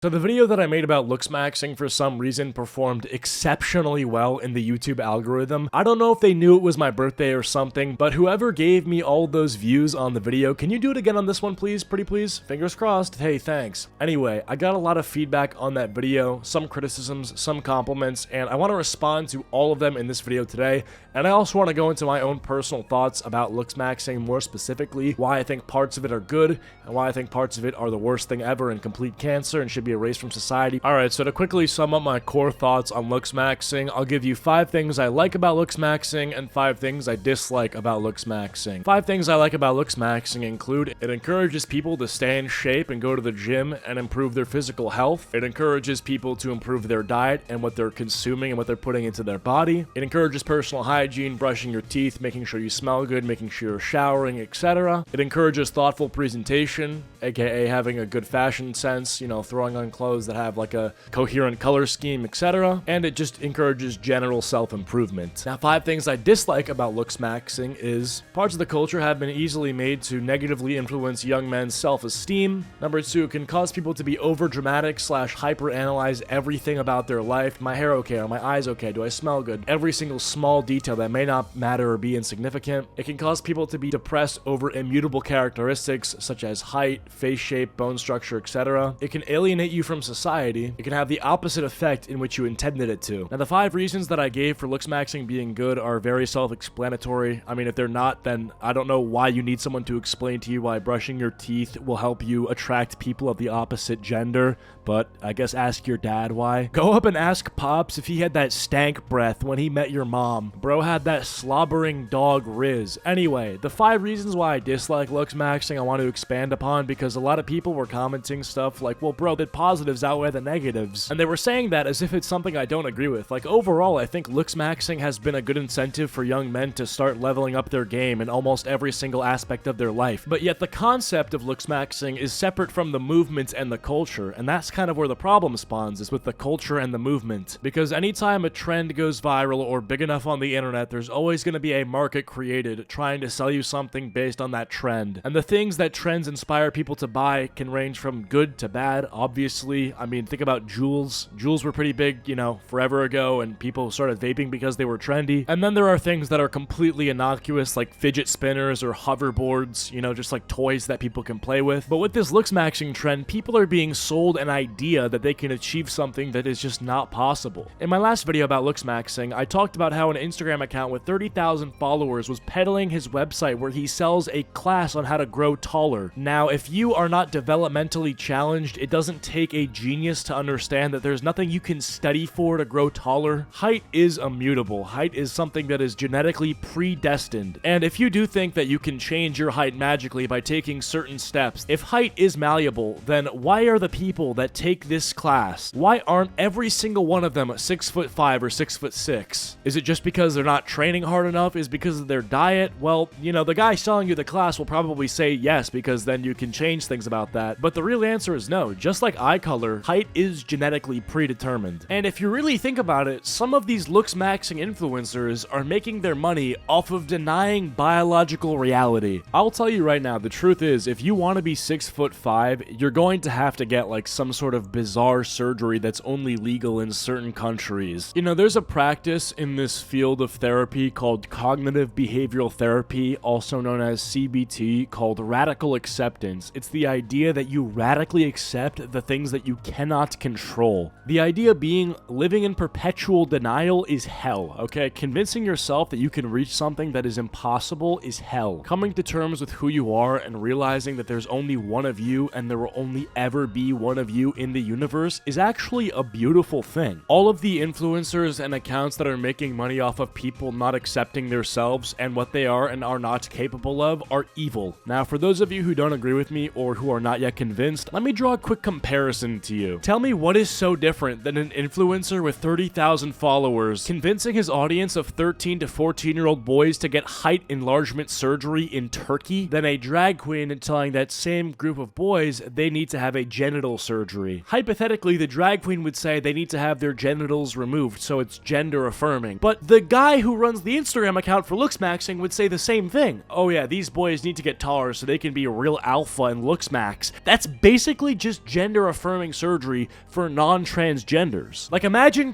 So the video that I made about Looksmaxxing for some reason performed exceptionally well in the YouTube algorithm. I don't know if they knew it was my birthday or something, but whoever gave me all those views on the video, can you do it again on this one please? Pretty please? Fingers crossed. Hey, thanks. Anyway, I got a lot of feedback on that video, some criticisms, some compliments, and I want to respond to all of them in this video today. And I also want to go into my own personal thoughts about Looksmaxxing, more specifically why I think parts of it are good and why I think parts of it are the worst thing ever and complete cancer and should be erased from society. Alright, so to quickly sum up my core thoughts on Looksmaxxing, I'll give you 5 things I like about Looksmaxxing and 5 things I dislike about Looksmaxxing. 5 things I like about Looksmaxxing include: it encourages people to stay in shape and go to the gym and improve their physical health. It encourages people to improve their diet and what they're consuming and what they're putting into their body. It encourages personal hygiene, brushing your teeth, making sure you smell good, making sure you're showering, etc. It encourages thoughtful presentation, aka having a good fashion sense, you know, throwing on clothes that have like a coherent color scheme, etc. And it just encourages general self-improvement. Now, 5 things I dislike about Looksmaxxing is: parts of the culture have been easily made to negatively influence young men's self-esteem. Number 2, it can cause people to be over-dramatic / hyper-analyze everything about their life. My hair okay? Are my eyes okay? Do I smell good? Every single small detail that may not matter or be insignificant. It can cause people to be depressed over immutable characteristics such as height, face shape, bone structure, etc. It can alienate you from society. It can have the opposite effect in which you intended it to. Now, the 5 reasons that I gave for Looksmaxxing being good are very self-explanatory. I mean, if they're not, then I don't know why you need someone to explain to you why brushing your teeth will help you attract people of the opposite gender, but I guess ask your dad why. Go up and ask Pops if he had that stank breath when he met your mom. Bro had that slobbering dog riz. Anyway, the 5 reasons why I dislike Looksmaxxing I want to expand upon, because a lot of people were commenting stuff like, well bro, the positives outweigh the negatives. And they were saying that as if it's something I don't agree with. Like, overall, I think Looksmaxxing has been a good incentive for young men to start leveling up their game in almost every single aspect of their life. But yet the concept of Looksmaxxing is separate from the movement and the culture, and that's kind of where the problem spawns, is with the culture and the movement. Because anytime a trend goes viral or big enough on the internet, there's always going to be a market created trying to sell you something based on that trend. And the things that trends inspire people to buy can range from good to bad, obviously. I mean, think about jewels. Jewels were pretty big, you know, forever ago, and people started vaping because they were trendy. And then there are things that are completely innocuous, like fidget spinners or hoverboards, you know, just like toys that people can play with. But with this Looksmaxxing trend, people are being sold an idea that they can achieve something that is just not possible. In my last video about Looksmaxxing, I talked about how an Instagram account with 30,000 followers was peddling his website where he sells a class on how to grow taller. Now, if you are not developmentally challenged, it doesn't take a genius to understand that there's nothing you can study for to grow taller. Height is immutable. Height is something that is genetically predestined. And if you do think that you can change your height magically by taking certain steps, if height is malleable, then why are the people that take this class, why aren't every single one of them 6'5" or 6'6"? Is it just because they're not training hard enough? Is it because of their diet? Well, you know, the guy selling you the class will probably say yes, because then you can change things about that. But the real answer is no. Just like eye color, height is genetically predetermined. And if you really think about it, some of these Looksmaxxing influencers are making their money off of denying biological reality. I'll tell you right now, the truth is, if you want to be 6'5", you're going to have to get like some sort of bizarre surgery that's only legal in certain countries. You know, there's a practice in this field of therapy called cognitive behavioral therapy, also known as CBT, called radical acceptance. It's the idea that you radically accept the things that you cannot control. The idea being, living in perpetual denial is hell, okay? Convincing yourself that you can reach something that is impossible is hell. Coming to terms with who you are and realizing that there's only one of you and there will only ever be one of you in the universe is actually a beautiful thing. All of the influencers and accounts that are making money off of people not accepting themselves and what they are and are not capable of are evil. Now, for those of you who don't agree with me or who are not yet convinced, let me draw a quick comparison to you. Tell me what is so different than an influencer with 30,000 followers convincing his audience of 13 to 14-year-old boys to get height enlargement surgery in Turkey than a drag queen telling that same group of boys they need to have a genital surgery. surgery. Hypothetically, the drag queen would say they need to have their genitals removed, so it's gender affirming. But the guy who runs the Instagram account for Looksmaxing would say the same thing. Oh yeah, these boys need to get taller so they can be a real alpha and Looksmax. That's basically just gender affirming surgery for non-transgenders. Like imagine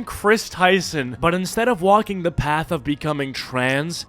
Chris Tyson, but instead of walking the path of becoming trans,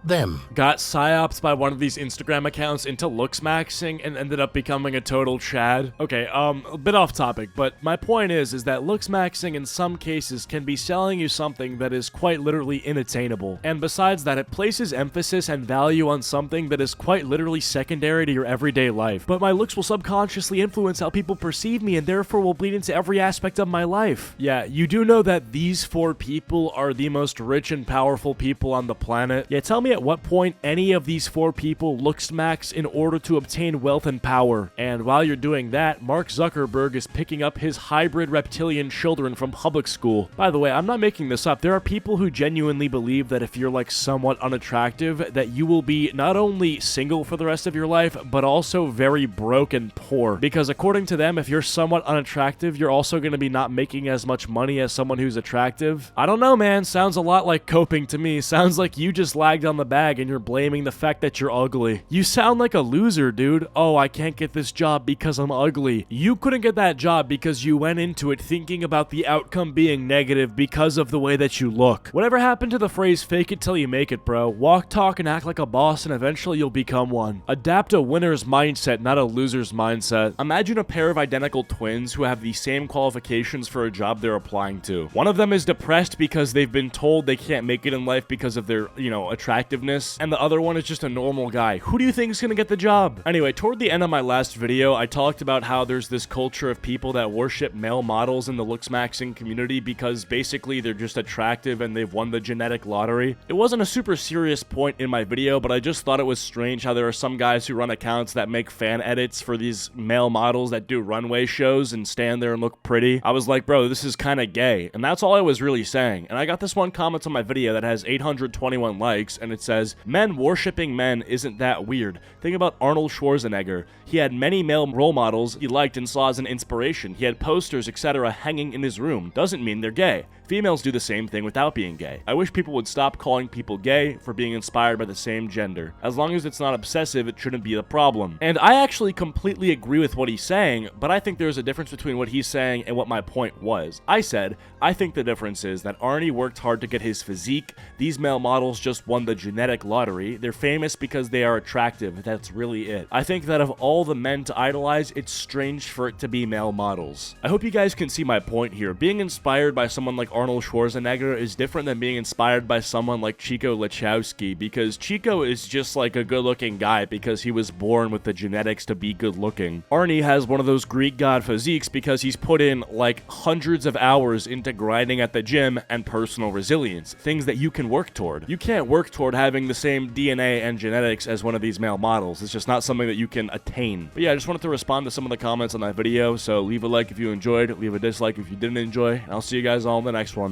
them got psyoped by one of these Instagram accounts into Looksmaxing and ended up becoming a total Chad. Okay, a bit off topic, but my point is that Looksmaxing in some cases can be selling you something that is quite literally unattainable. And besides that, it places emphasis and value on something that is quite literally secondary to your everyday life. But my looks will subconsciously influence how people perceive me and therefore will bleed into every aspect of my life. Yeah, you do know that these 4 people are the most rich and powerful people on the planet? Yeah, tell me at what point any of these 4 people Looksmax in order to obtain wealth and power. And while you're doing that, Mark Zuckerberg is picking up his hybrid reptilian children from public school. By the way, I'm not making this up. There are people who genuinely believe that if you're like somewhat unattractive, that you will be not only single for the rest of your life, but also very broke and poor. Because according to them, if you're somewhat unattractive, you're also going to be not making as much money as someone who's attractive. I don't know, man. Sounds a lot like coping to me. Sounds like you just lagged on the bag and you're blaming the fact that you're ugly. You sound like a loser, dude. Oh, I can't get this job because I'm ugly. You couldn't get that job because you went into it thinking about the outcome being negative because of the way that you look. Whatever happened to the phrase fake it till you make it, bro? Walk, talk, and act like a boss and eventually you'll become one. Adapt a winner's mindset, not a loser's mindset. Imagine a pair of identical twins who have the same qualifications for a job they're applying to. One of them is depressed because they've been told they can't make it in life because of their, attractiveness, and the other one is just a normal guy. Who do you think is gonna get the job? Anyway, toward the end of my last video, I talked about how there's this culture of people that worship male models in the Looksmaxing community because basically they're just attractive and they've won the genetic lottery. It wasn't a super serious point in my video, but I just thought it was strange how there are some guys who run accounts that make fan edits for these male models that do runway shows and stand there and look pretty. I was like, bro, this is kind of gay. And that's all I was really saying. And I got this one comment on my video that has 821 likes, and it says, men worshipping men isn't that weird. Think about Arnold Schwarzenegger. He had many male role models he liked and saw as an inspiration. He had posters, etc. hanging in his room. Doesn't mean they're gay. Females do the same thing without being gay. I wish people would stop calling people gay for being inspired by the same gender. As long as it's not obsessive, it shouldn't be the problem. And I actually completely agree with what he's saying, but I think there's a difference between what he's saying and what my point was. I said, I think the difference is that Arnie worked hard to get his physique. These male models just won the genetic lottery. They're famous because they are attractive. That's really it. I think that of all the men to idolize, it's strange for it to be male models. I hope you guys can see my point here. Being inspired by someone like Arnold Schwarzenegger is different than being inspired by someone like Chico Lachowski, because Chico is just like a good-looking guy because he was born with the genetics to be good-looking. Arnie has one of those Greek god physiques because he's put in like hundreds of hours into grinding at the gym and personal resilience, things that you can work toward. You can't work toward having the same DNA and genetics as one of these male models. It's just not something that you can attain. But yeah, I just wanted to respond to some of the comments on that video, so leave a like if you enjoyed, leave a dislike if you didn't enjoy, and I'll see you guys all in the next one.